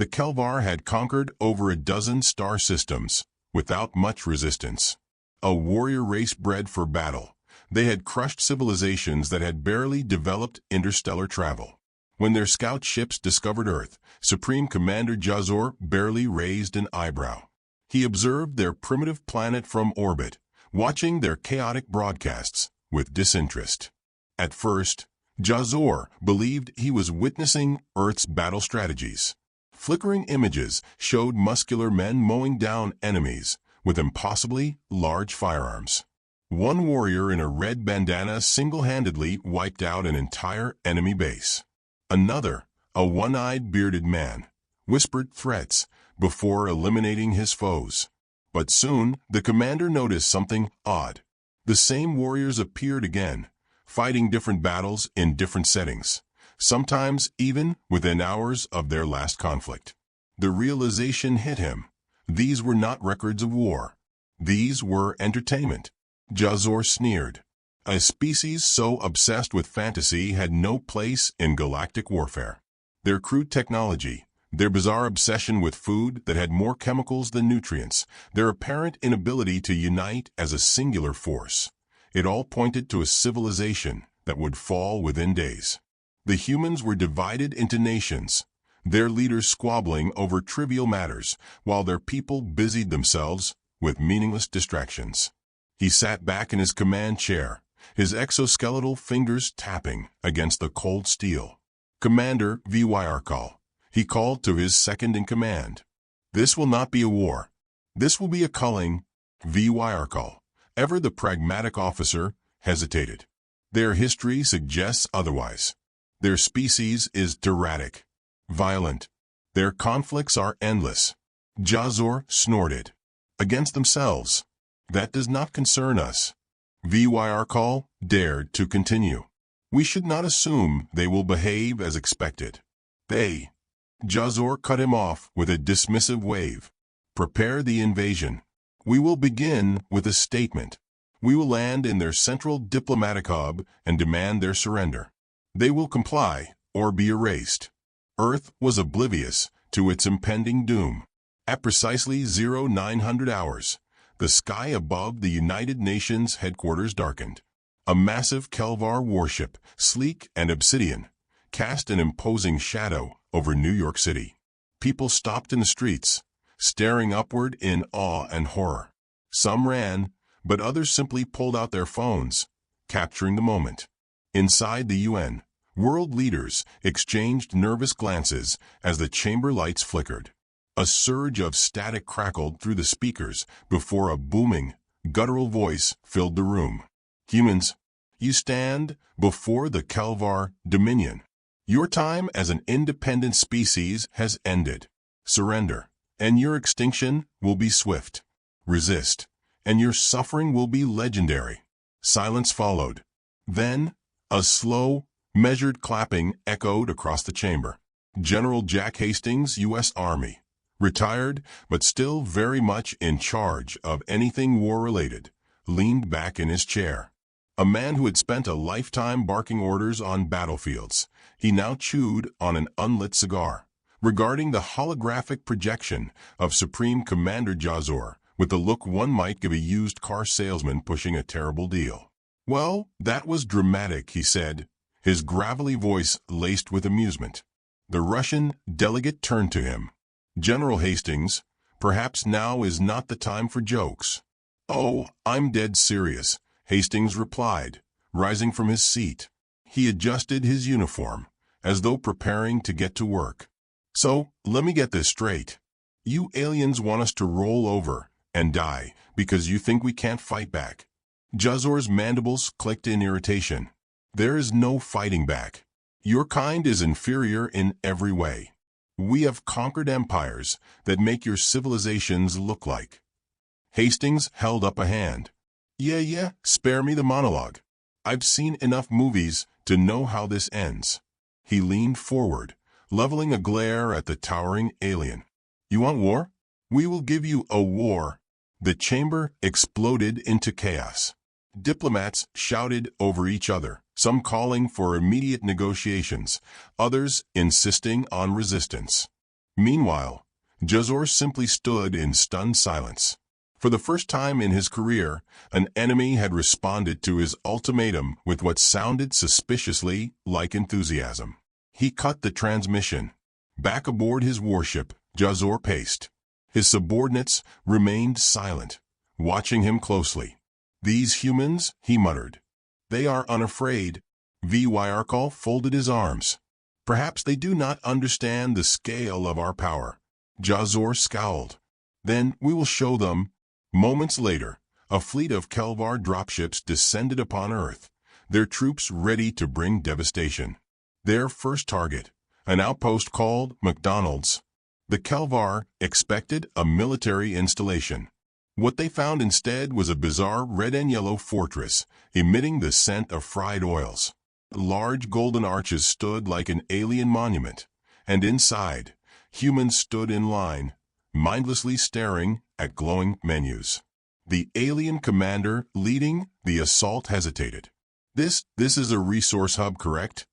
The Kelvar had conquered over a dozen star systems, without much resistance. A warrior race bred for battle, they had crushed civilizations that had barely developed interstellar travel. When their scout ships discovered Earth, Supreme Commander Jazor barely raised an eyebrow. He observed their primitive planet from orbit, watching their chaotic broadcasts with disinterest. At first, Jazor believed he was witnessing Earth's battle strategies. Flickering images showed muscular men mowing down enemies with impossibly large firearms. One warrior in a red bandana single-handedly wiped out an entire enemy base. Another, a one-eyed bearded man, whispered threats before eliminating his foes. But soon, the commander noticed something odd. The same warriors appeared again, fighting different battles in different settings, sometimes even within hours of their last conflict. The realization hit him. These were not records of war. These were entertainment. Jazor sneered. A species so obsessed with fantasy had no place in galactic warfare. Their crude technology, their bizarre obsession with food that had more chemicals than nutrients, their apparent inability to unite as a singular force, it all pointed to a civilization that would fall within days. The humans were divided into nations, their leaders squabbling over trivial matters, while their people busied themselves with meaningless distractions. He sat back in his command chair, his exoskeletal fingers tapping against the cold steel. "Commander HFY," he called to his second-in-command. "This will not be a war. This will be a culling." HFY, ever the pragmatic officer, hesitated. Their history suggests otherwise. Their species is erratic, violent. Their conflicts are endless. Jazor snorted. "Against themselves. That does not concern us." HFY dared to continue. "We should not assume they will behave as expected. They—" Jazor cut him off with a dismissive wave. "Prepare the invasion. We will begin with a statement. We will land in their central diplomatic hub and demand their surrender. They will comply or be erased." Earth was oblivious to its impending doom. At precisely 0900 hours, the sky above the United Nations headquarters darkened. A massive Kelvar warship, sleek and obsidian, cast an imposing shadow over New York City. People stopped in the streets, staring upward in awe and horror. Some ran, but others simply pulled out their phones, capturing the moment. Inside the UN, world leaders exchanged nervous glances as the chamber lights flickered. A surge of static crackled through the speakers before a booming, guttural voice filled the room. "Humans, you stand before the Kelvar Dominion. Your time as an independent species has ended. Surrender, and your extinction will be swift. Resist, and your suffering will be legendary." Silence followed. Then, a slow, measured clapping echoed across the chamber. General Jack Hastings, U.S. Army, retired but still very much in charge of anything war-related, leaned back in his chair. A man who had spent a lifetime barking orders on battlefields, he now chewed on an unlit cigar, regarding the holographic projection of Supreme Commander Jazor with the look one might give a used car salesman pushing a terrible deal. "Well, that was dramatic," he said, his gravelly voice laced with amusement. The Russian delegate turned to him. "General Hastings, perhaps now is not the time for jokes." "Oh, I'm dead serious," Hastings replied, rising from his seat. He adjusted his uniform, as though preparing to get to work. "So, let me get this straight. You aliens want us to roll over and die because you think we can't fight back?" Jazor's mandibles clicked in irritation. "There is no fighting back. Your kind is inferior in every way. We have conquered empires that make your civilizations look like." Hastings held up a hand. Yeah, spare me the monologue. I've seen enough movies to know how this ends." He leaned forward, leveling a glare at the towering alien. "You want war? We will give you a war." The chamber exploded into chaos. Diplomats shouted over each other, some calling for immediate negotiations, others insisting on resistance. Meanwhile, Jazor simply stood in stunned silence. For the first time in his career, an enemy had responded to his ultimatum with what sounded suspiciously like enthusiasm. He cut the transmission. Back aboard his warship, Jazor paced. His subordinates remained silent, watching him closely. "These humans," he muttered. "They are unafraid." Vyarkal folded his arms. "Perhaps they do not understand the scale of our power." Jazor scowled. "Then we will show them." Moments later, a fleet of Kelvar dropships descended upon Earth, their troops ready to bring devastation. Their first target, an outpost called McDonald's. The Kelvar expected a military installation. What they found instead was a bizarre red and yellow fortress, emitting the scent of fried oils. Large golden arches stood like an alien monument, and inside, humans stood in line, mindlessly staring at glowing menus. The alien commander leading the assault hesitated. This is a resource hub, correct?"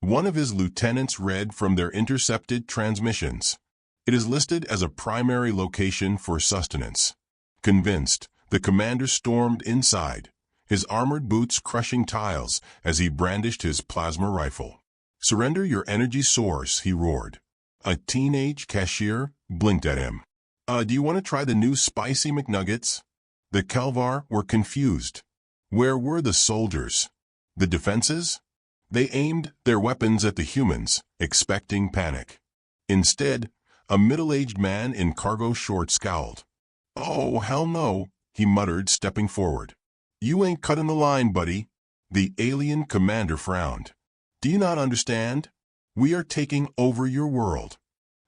One of his lieutenants read from their intercepted transmissions. "It is listed as a primary location for sustenance." Convinced, the commander stormed inside, his armored boots crushing tiles as he brandished his plasma rifle. "Surrender your energy source," he roared. A teenage cashier blinked at him. Do you want to try the new spicy McNuggets?" The Kelvar were confused. Where were the soldiers? The defenses? They aimed their weapons at the humans, expecting panic. Instead, a middle-aged man in cargo shorts scowled. "Oh, hell no," he muttered, stepping forward. "You ain't cutting the line, buddy." The alien commander frowned. "Do you not understand? We are taking over your world."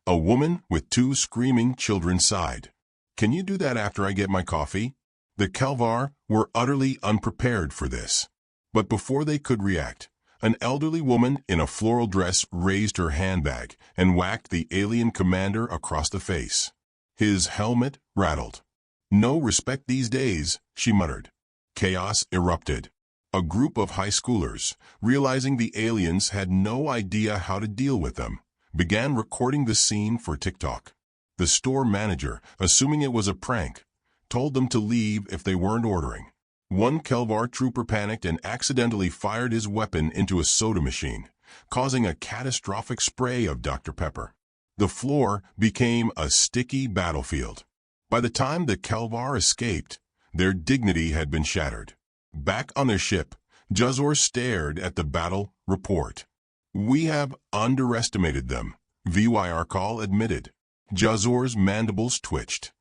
A woman with 2 screaming children sighed. "Can you do that after I get my coffee?" The Kelvar were utterly unprepared for this. But before they could react, an elderly woman in a floral dress raised her handbag and whacked the alien commander across the face. His helmet rattled. "No respect these days," she muttered. Chaos erupted. A group of high schoolers, realizing the aliens had no idea how to deal with them, began recording the scene for TikTok. The store manager, assuming it was a prank, told them to leave if they weren't ordering. One Kelvar trooper panicked and accidentally fired his weapon into a soda machine, causing a catastrophic spray of Dr. Pepper. The floor became a sticky battlefield. By the time the Kelvar escaped, their dignity had been shattered. Back on their ship, Jazor stared at the battle report. "We have underestimated them," Vyarkal admitted. Jazor's mandibles twitched.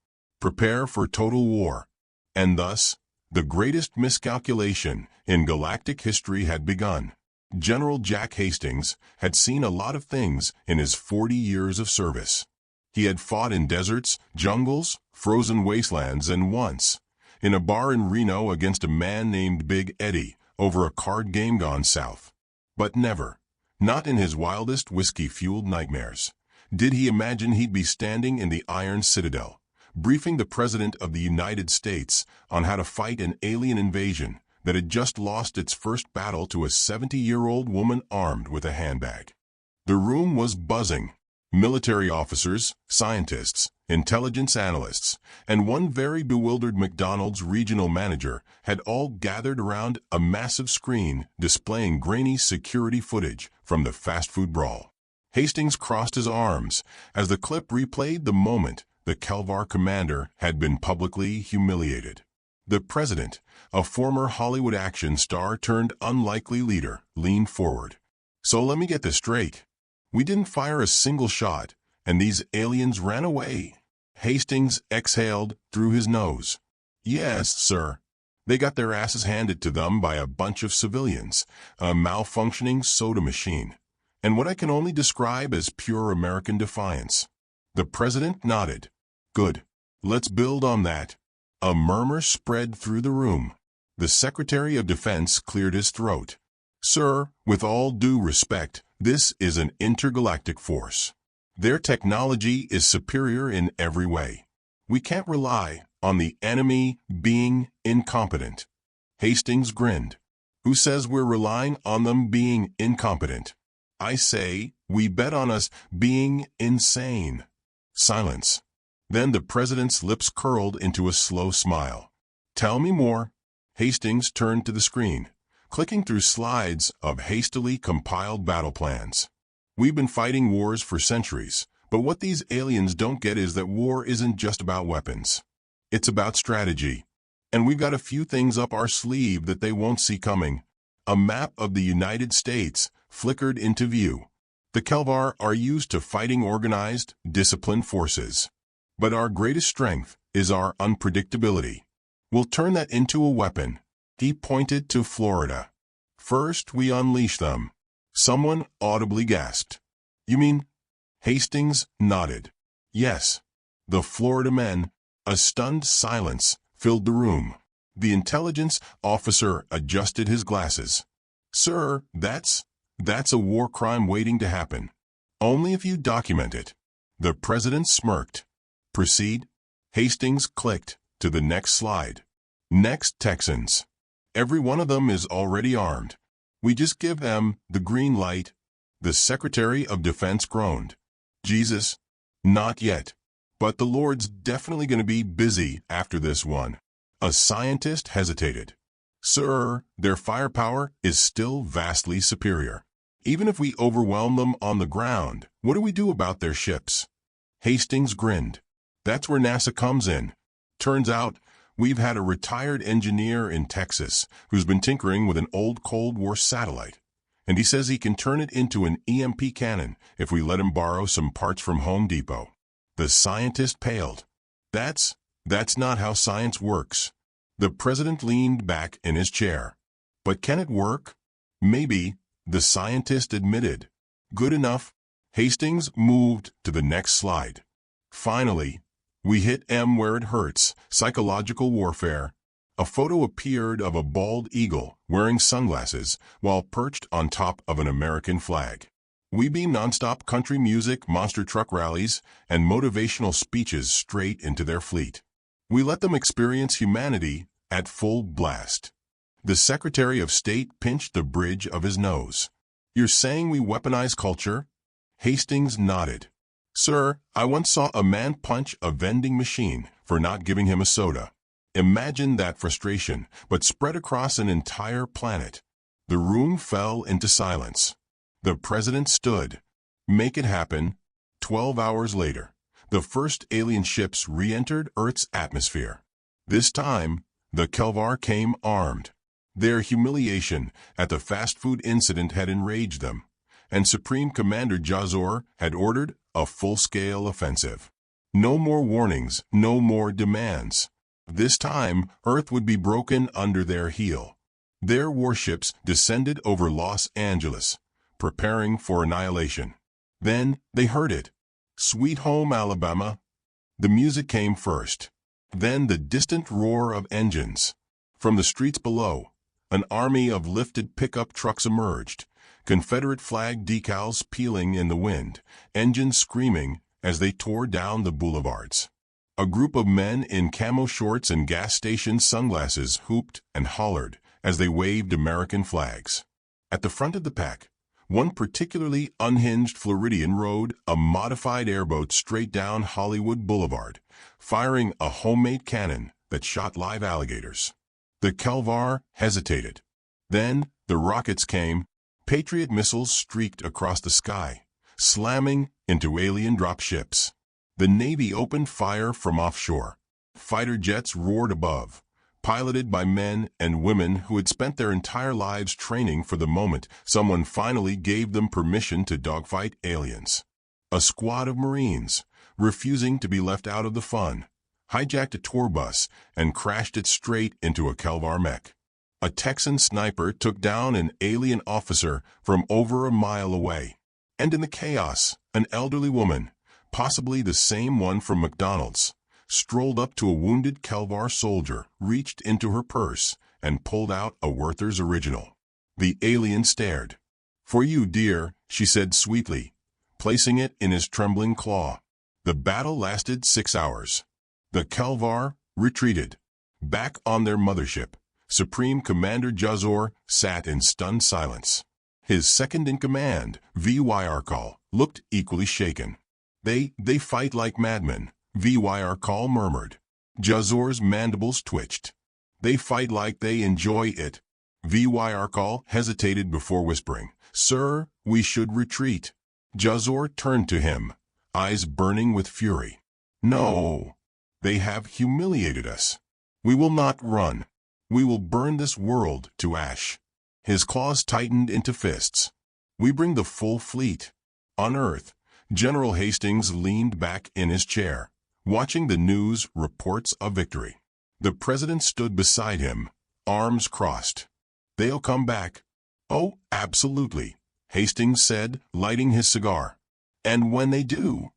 "Prepare for total war." And thus, the greatest miscalculation in galactic history had begun. General Jack Hastings had seen a lot of things in his 40 years of service. He had fought in deserts, jungles, frozen wastelands, and once, in a bar in Reno against a man named Big Eddie over a card game gone south. But never, not in his wildest whiskey-fueled nightmares, did he imagine he'd be standing in the Iron Citadel, briefing the President of the United States on how to fight an alien invasion that had just lost its first battle to a 70-year-old woman armed with a handbag. The room was buzzing. Military officers, scientists, intelligence analysts, and one very bewildered McDonald's regional manager had all gathered around a massive screen displaying grainy security footage from the fast food brawl. Hastings crossed his arms as the clip replayed the moment the Kelvar commander had been publicly humiliated. The president, a former Hollywood action star turned unlikely leader, leaned forward. "So let me get this straight. We didn't fire a single shot, and these aliens ran away." Hastings exhaled through his nose. "Yes, sir. They got their asses handed to them by a bunch of civilians, a malfunctioning soda machine, and what I can only describe as pure American defiance." The president nodded. "Good. Let's build on that." A murmur spread through the room. The Secretary of Defense cleared his throat. "Sir, with all due respect, this is an intergalactic force. Their technology is superior in every way. We can't rely on the enemy being incompetent." Hastings grinned. "Who says we're relying on them being incompetent? I say we bet on us being insane." Silence. Then the president's lips curled into a slow smile. "Tell me more." Hastings turned to the screen, clicking through slides of hastily compiled battle plans. "We've been fighting wars for centuries, but what these aliens don't get is that war isn't just about weapons. It's about strategy. And we've got a few things up our sleeve that they won't see coming." A map of the United States flickered into view. The Kelvar are used to fighting organized, disciplined forces. But our greatest strength is our unpredictability. We'll turn that into a weapon. He pointed to Florida. "First, we unleash them." Someone audibly gasped. "You mean?" Hastings nodded. "Yes." The Florida men. A stunned silence filled the room. The intelligence officer adjusted his glasses. "Sir, that's a war crime waiting to happen. Only if you document it." The president smirked. "Proceed." Hastings clicked to the next slide. "Next, Texans. Every one of them is already armed. We just give them the green light." The Secretary of Defense groaned. "Jesus, not yet. But the Lord's definitely going to be busy after this one." A scientist hesitated. "Sir, their firepower is still vastly superior. Even if we overwhelm them on the ground, what do we do about their ships?" Hastings grinned. "That's where NASA comes in. Turns out, we've had a retired engineer in Texas who's been tinkering with an old Cold War satellite, and he says he can turn it into an EMP cannon if we let him borrow some parts from Home Depot." The scientist paled. That's not how science works." The president leaned back in his chair. "But can it work?" "Maybe," the scientist admitted. "Good enough." Hastings moved to the next slide. "Finally, we hit M where it hurts, psychological warfare." A photo appeared of a bald eagle wearing sunglasses while perched on top of an American flag. "We beam nonstop country music, monster truck rallies, and motivational speeches straight into their fleet. We let them experience humanity at full blast." The Secretary of State pinched the bridge of his nose. "You're saying we weaponize culture?" Hastings nodded. "Sir, I once saw a man punch a vending machine for not giving him a soda. Imagine that frustration, but spread across an entire planet." The room fell into silence. The president stood. "Make it happen." 12 hours later, the first alien ships re-entered Earth's atmosphere. This time, the Kelvar came armed. Their humiliation at the fast food incident had enraged them, and Supreme Commander Jazor had ordered a full-scale offensive. No more warnings, no more demands. This time, Earth would be broken under their heel. Their warships descended over Los Angeles, preparing for annihilation. Then they heard it. "Sweet Home, Alabama." The music came first. Then the distant roar of engines. From the streets below, an army of lifted pickup trucks emerged, Confederate flag decals peeling in the wind, engines screaming as they tore down the boulevards. A group of men in camo shorts and gas station sunglasses hooped and hollered as they waved American flags. At the front of the pack, one particularly unhinged Floridian rode a modified airboat straight down Hollywood Boulevard, firing a homemade cannon that shot live alligators. The Kelvar hesitated. Then the rockets came. Patriot missiles streaked across the sky, slamming into alien drop ships. The Navy opened fire from offshore. Fighter jets roared above, piloted by men and women who had spent their entire lives training for the moment someone finally gave them permission to dogfight aliens. A squad of Marines, refusing to be left out of the fun, hijacked a tour bus and crashed it straight into a Kelvar mech. A Texan sniper took down an alien officer from over a mile away. And in the chaos, an elderly woman, possibly the same one from McDonald's, strolled up to a wounded Kelvar soldier, reached into her purse, and pulled out a Werther's Original. The alien stared. "For you, dear," she said sweetly, placing it in his trembling claw. The battle lasted 6 hours. The Kelvar retreated. Back on their mothership, Supreme Commander Jazor sat in stunned silence. His second-in-command, VY Arkal, looked equally shaken. They fight like madmen, Vyr murmured. Jazor's mandibles twitched. They fight like they enjoy it. Vyr hesitated before whispering, "Sir, we should retreat." Jazor turned to him, eyes burning with fury. "No. They have humiliated us. We will not run. We will burn this world to ash." His claws tightened into fists. "We bring the full fleet." On Earth, General Hastings leaned back in his chair, watching the news reports of victory. The president stood beside him, arms crossed. "They'll come back." "Oh, absolutely," Hastings said, lighting his cigar. "And when they do—"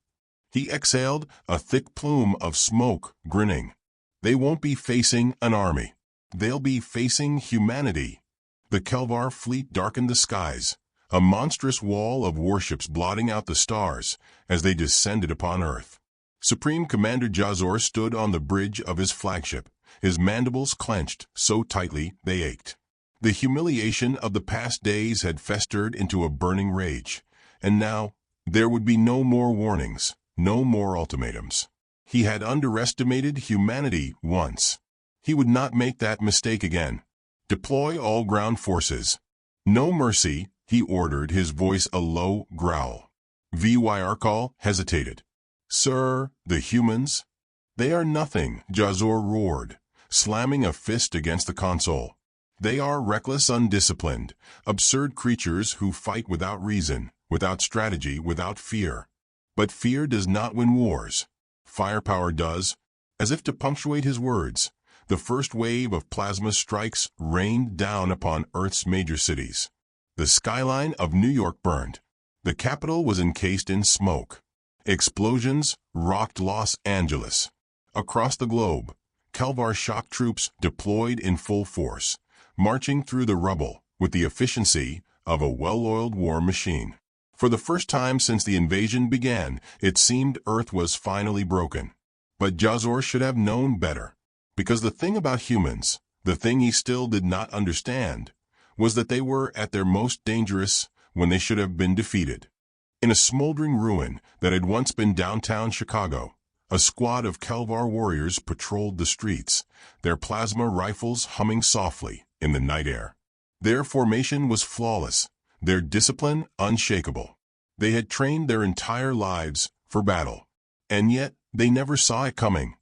He exhaled a thick plume of smoke, grinning. "They won't be facing an army. They'll be facing humanity." The Kelvar fleet darkened the skies, a monstrous wall of warships blotting out the stars as they descended upon Earth. Supreme Commander Jazor stood on the bridge of his flagship, his mandibles clenched so tightly they ached. The humiliation of the past days had festered into a burning rage, and now there would be no more warnings, no more ultimatums. He had underestimated humanity once. He would not make that mistake again. "Deploy all ground forces. No mercy," he ordered, his voice a low growl. Vyr hesitated. "Sir, the humans?" "They are nothing," Jazor roared, slamming a fist against the console. "They are reckless, undisciplined, absurd creatures who fight without reason, without strategy, without fear. But fear does not win wars. Firepower does." As if to punctuate his words, the first wave of plasma strikes rained down upon Earth's major cities. The skyline of New York burned. The capital was encased in smoke. Explosions rocked Los Angeles. Across the globe, Kelvar shock troops deployed in full force, marching through the rubble with the efficiency of a well-oiled war machine. For the first time since the invasion began, it seemed Earth was finally broken. But Jazor should have known better. Because the thing about humans, the thing he still did not understand, was that they were at their most dangerous when they should have been defeated. In a smoldering ruin that had once been downtown Chicago, a squad of Kelvar warriors patrolled the streets, their plasma rifles humming softly in the night air. Their formation was flawless, their discipline unshakable. They had trained their entire lives for battle. And yet, they never saw it coming.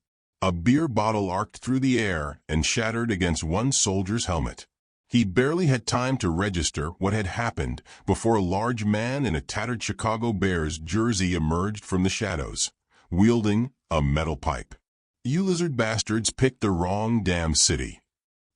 A beer bottle arced through the air and shattered against one soldier's helmet. He barely had time to register what had happened before a large man in a tattered Chicago Bears jersey emerged from the shadows, wielding a metal pipe. "You lizard bastards picked the wrong damn city."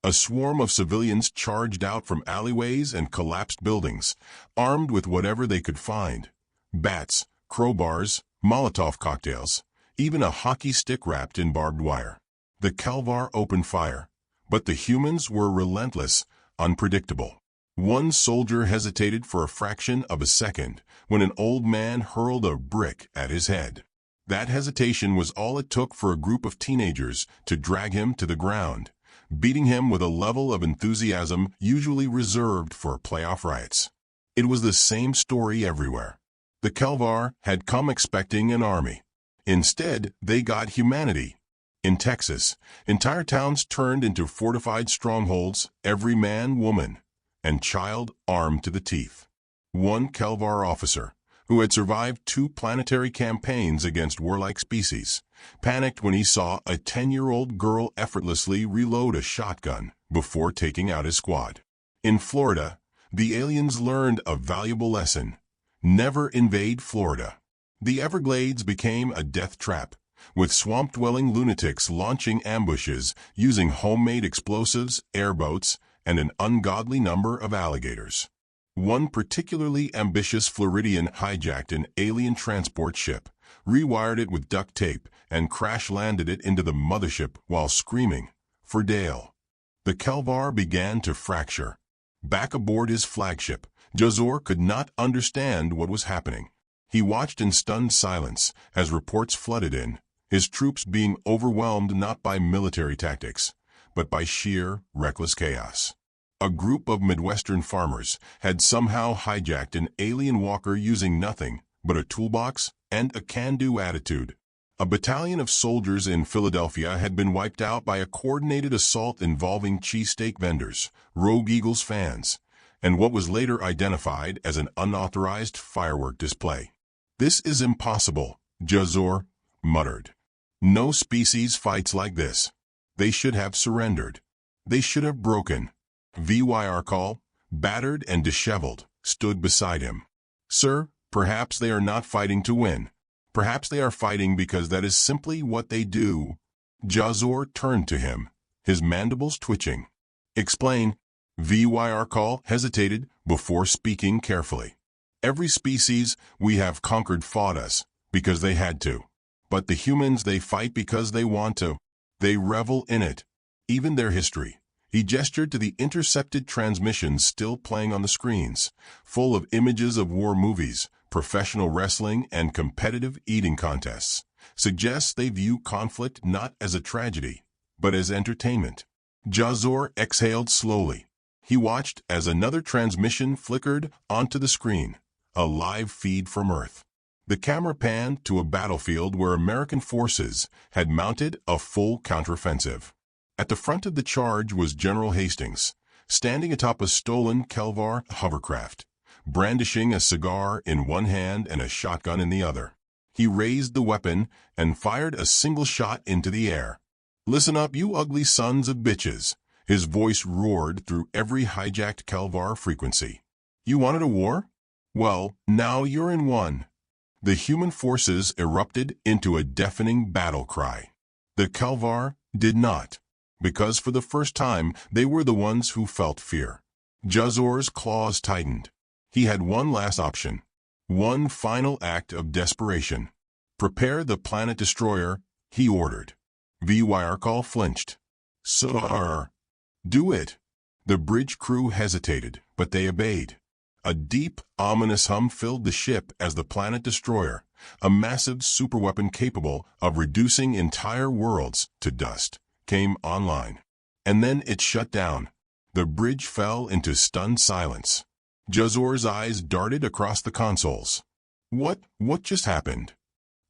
A swarm of civilians charged out from alleyways and collapsed buildings, armed with whatever they could find. Bats, crowbars, Molotov cocktails, even a hockey stick wrapped in barbed wire. The Kelvar opened fire, but the humans were relentless, unpredictable. One soldier hesitated for a fraction of a second when an old man hurled a brick at his head. That hesitation was all it took for a group of teenagers to drag him to the ground, beating him with a level of enthusiasm usually reserved for playoff riots. It was the same story everywhere. The Kelvar had come expecting an army. Instead, they got humanity. In Texas, entire towns turned into fortified strongholds, every man, woman, and child armed to the teeth. One Kelvar officer, who had survived 2 planetary campaigns against warlike species, panicked when he saw a 10-year-old girl effortlessly reload a shotgun before taking out his squad. In Florida, the aliens learned a valuable lesson: never invade Florida. The Everglades became a death trap, with swamp-dwelling lunatics launching ambushes using homemade explosives, airboats, and an ungodly number of alligators. One particularly ambitious Floridian hijacked an alien transport ship, rewired it with duct tape, and crash-landed it into the mothership while screaming, "For Dale." The Kelvar began to fracture. Back aboard his flagship, Jazor could not understand what was happening. He watched in stunned silence as reports flooded in, his troops being overwhelmed not by military tactics, but by sheer, reckless chaos. A group of Midwestern farmers had somehow hijacked an alien walker using nothing but a toolbox and a can-do attitude. A battalion of soldiers in Philadelphia had been wiped out by a coordinated assault involving cheesesteak vendors, Rogue Eagles fans, and what was later identified as an unauthorized firework display. "This is impossible," Jazor muttered. "No species fights like this. They should have surrendered. They should have broken." Vyarkal, battered and disheveled, stood beside him. "Sir, perhaps they are not fighting to win. Perhaps they are fighting because that is simply what they do." Jazor turned to him, his mandibles twitching. "Explain." Vyarkal hesitated before speaking carefully. "Every species we have conquered fought us because they had to. But the humans, they fight because they want to. They revel in it. Even their history." He gestured to the intercepted transmissions still playing on the screens, full of images of war movies, professional wrestling, and competitive eating contests. "Suggests they view conflict not as a tragedy, but as entertainment." Jazor exhaled slowly. He watched as another transmission flickered onto the screen, a live feed from Earth. The camera panned to a battlefield where American forces had mounted a full counteroffensive. At the front of the charge was General Hastings, standing atop a stolen Kelvar hovercraft, brandishing a cigar in one hand and a shotgun in the other. He raised the weapon and fired a single shot into the air. "Listen up, you ugly sons of bitches," his voice roared through every hijacked Kelvar frequency. "You wanted a war? Well, now you're in one." The human forces erupted into a deafening battle cry. The Kelvar did not, because for the first time they were the ones who felt fear. Jazor's claws tightened. He had one last option, one final act of desperation. "Prepare the planet destroyer," he ordered. Vyarkal flinched. "Sir." "Do it." The bridge crew hesitated, but they obeyed. A deep, ominous hum filled the ship as the planet destroyer, a massive superweapon capable of reducing entire worlds to dust, came online. And then it shut down. The bridge fell into stunned silence. Jazor's eyes darted across the consoles. What just happened?"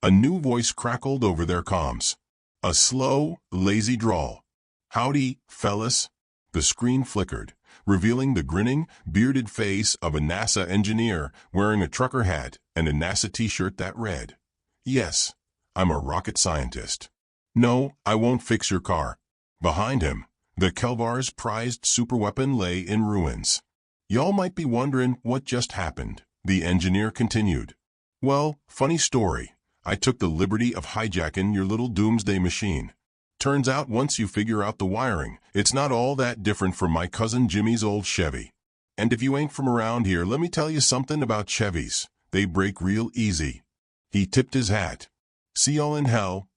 A new voice crackled over their comms. A slow, lazy drawl. "Howdy, fellas." The screen flickered, revealing the grinning, bearded face of a NASA engineer wearing a trucker hat and a NASA t-shirt that read, "Yes, I'm a rocket scientist." "No, I won't fix your car." Behind him, the Kelvar's prized superweapon lay in ruins. "Y'all might be wondering what just happened," the engineer continued. "Well, funny story. I took the liberty of hijacking your little doomsday machine. Turns out once you figure out the wiring, it's not all that different from my cousin Jimmy's old Chevy. And if you ain't from around here, let me tell you something about Chevys. They break real easy." He tipped his hat. "See y'all in hell."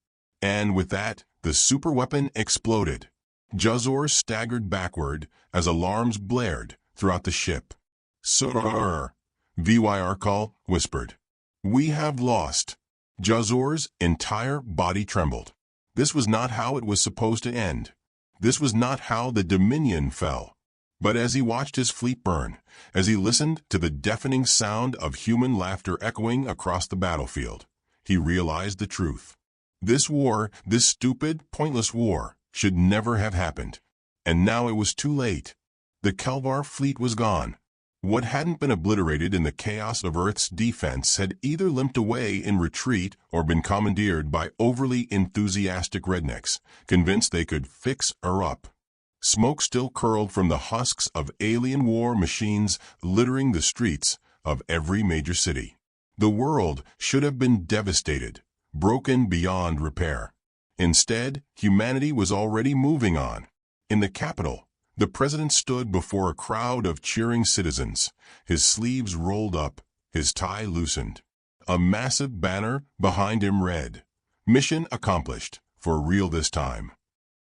And with that, the superweapon exploded. Jazor staggered backward as alarms blared throughout the ship. "Sir," Vyarkal whispered. "We have lost." Jazor's entire body trembled. This was not how it was supposed to end. This was not how the Dominion fell. But as he watched his fleet burn, as he listened to the deafening sound of human laughter echoing across the battlefield, he realized the truth. This war, this stupid, pointless war, should never have happened. And now it was too late. The Kelvar fleet was gone. What hadn't been obliterated in the chaos of Earth's defense had either limped away in retreat or been commandeered by overly enthusiastic rednecks, convinced they could fix her up. Smoke still curled from the husks of alien war machines littering the streets of every major city. The world should have been devastated, broken beyond repair. Instead, humanity was already moving on. In the capital, the president stood before a crowd of cheering citizens, his sleeves rolled up, his tie loosened. A massive banner behind him read, "Mission accomplished, for real this time."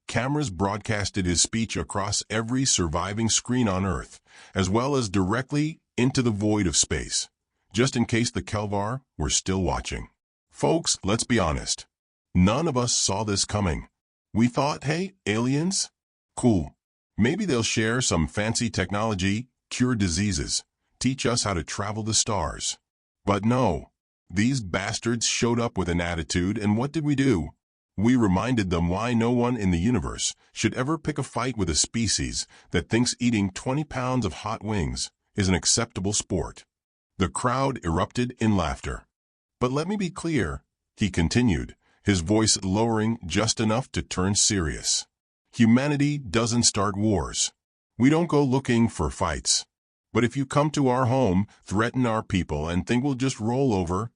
Cameras broadcasted his speech across every surviving screen on Earth, as well as directly into the void of space, just in case the Kelvar were still watching. Folks, let's be honest. None of us saw this coming. We thought, hey, aliens? Cool. Maybe they'll share some fancy technology, cure diseases, teach us how to travel the stars. But no, These bastards showed up with an attitude, and what did we do? We reminded them why no one in the universe should ever pick a fight with a species that thinks eating 20 pounds of hot wings is an acceptable sport. The crowd erupted in laughter. But let me be clear, he continued, his voice lowering just enough to turn serious. Humanity doesn't start wars. We don't go looking for fights. But if you come to our home, threaten our people, and think we'll just roll over,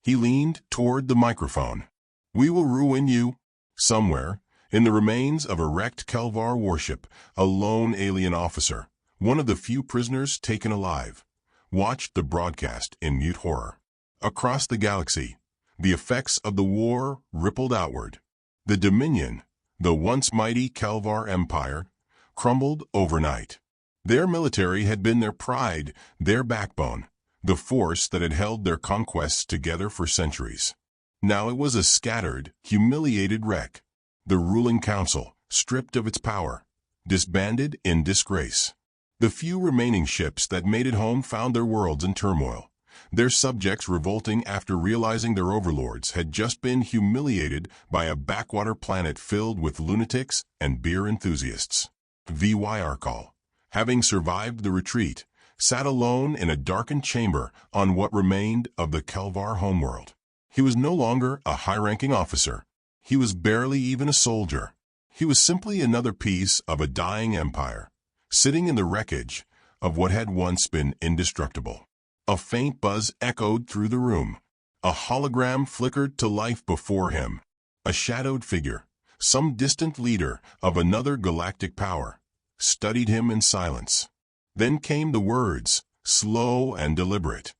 he leaned toward the microphone. We will ruin you. Somewhere, in the remains of a wrecked Kelvar warship, a lone alien officer, one of the few prisoners taken alive, watched the broadcast in mute horror. Across the galaxy, the effects of the war rippled outward. The Dominion, the once mighty Kelvar Empire, crumbled overnight. Their military had been their pride, their backbone, the force that had held their conquests together for centuries. Now it was a scattered, humiliated wreck. The ruling council, stripped of its power, disbanded in disgrace. The few remaining ships that made it home found their worlds in turmoil, their subjects revolting after realizing their overlords had just been humiliated by a backwater planet filled with lunatics and beer enthusiasts. HFY Sci, having survived the retreat, sat alone in a darkened chamber on what remained of the Kelvar homeworld. He was no longer a high-ranking officer. He was barely even a soldier. He was simply another piece of a dying empire, sitting in the wreckage of what had once been indestructible. A faint buzz echoed through the room. A hologram flickered to life before him. A shadowed figure, some distant leader of another galactic power, studied him in silence. Then came the words, slow and deliberate.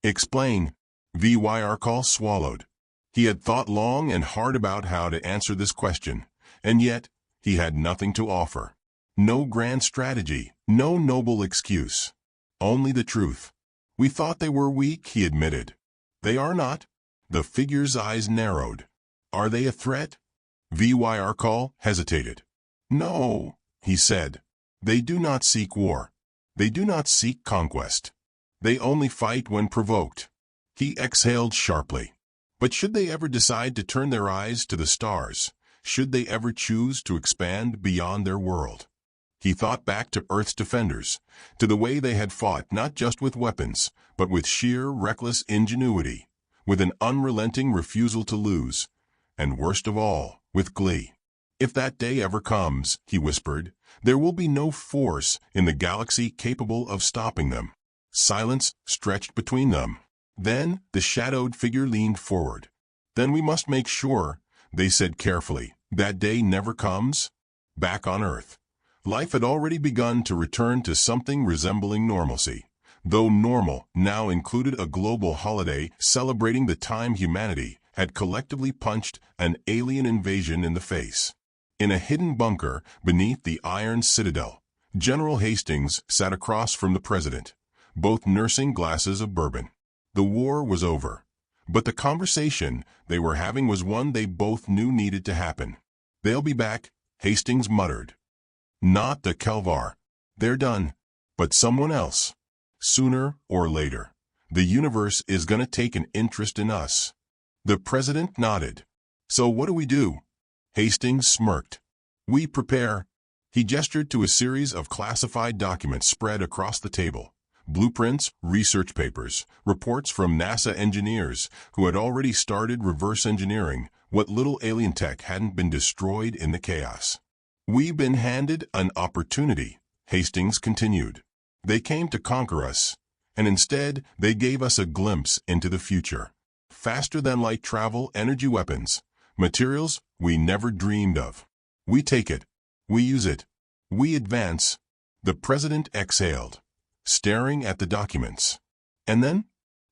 "Explain." HFY Sci swallowed. He had thought long and hard about how to answer this question, and yet he had nothing to offer. No grand strategy, no noble excuse. Only the truth. "We thought they were weak," he admitted. "They are not." The figure's eyes narrowed. "Are they a threat?" HFY Sci hesitated. "No," he said. "They do not seek war. They do not seek conquest. They only fight when provoked." He exhaled sharply. But should they ever decide to turn their eyes to the stars, should they ever choose to expand beyond their world? He thought back to Earth's defenders, to the way they had fought not just with weapons, but with sheer reckless ingenuity, with an unrelenting refusal to lose, and worst of all, with glee. "If that day ever comes," he whispered, "there will be no force in the galaxy capable of stopping them." Silence stretched between them. Then the shadowed figure leaned forward. "Then we must make sure," they said carefully, "that day never comes." Back on Earth, life had already begun to return to something resembling normalcy, though normal now included a global holiday celebrating the time humanity had collectively punched an alien invasion in the face. In a hidden bunker beneath the Iron Citadel, General Hastings sat across from the president, both nursing glasses of bourbon. The war was over, but the conversation they were having was one they both knew needed to happen. "They'll be back," Hastings muttered. "Not the Kelvar. They're done. But someone else. Sooner or later, the universe is going to take an interest in us." The president nodded. "So what do we do?" Hastings smirked. "We prepare." He gestured to a series of classified documents spread across the table. Blueprints, research papers, reports from NASA engineers who had already started reverse engineering what little alien tech hadn't been destroyed in the chaos. "We've been handed an opportunity," Hastings continued. "They came to conquer us, and instead they gave us a glimpse into the future. Faster-than-light travel energy weapons, materials we never dreamed of. We take it. We use it. We advance." The president exhaled, staring at the documents. "And then?"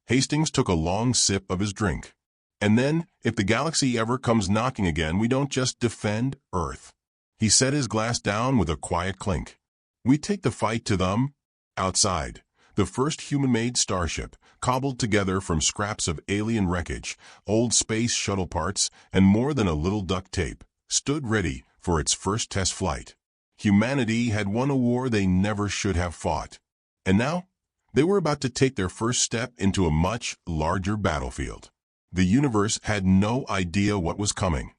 Hastings took a long sip of his drink. "And then, if the galaxy ever comes knocking again, we don't just defend Earth." He set his glass down with a quiet clink. "We take the fight to them." Outside, the first human-made starship, cobbled together from scraps of alien wreckage, old space shuttle parts, and more than a little duct tape, stood ready for its first test flight. Humanity had won a war they never should have fought. And now, They were about to take their first step into a much larger battlefield. The universe had no idea what was coming.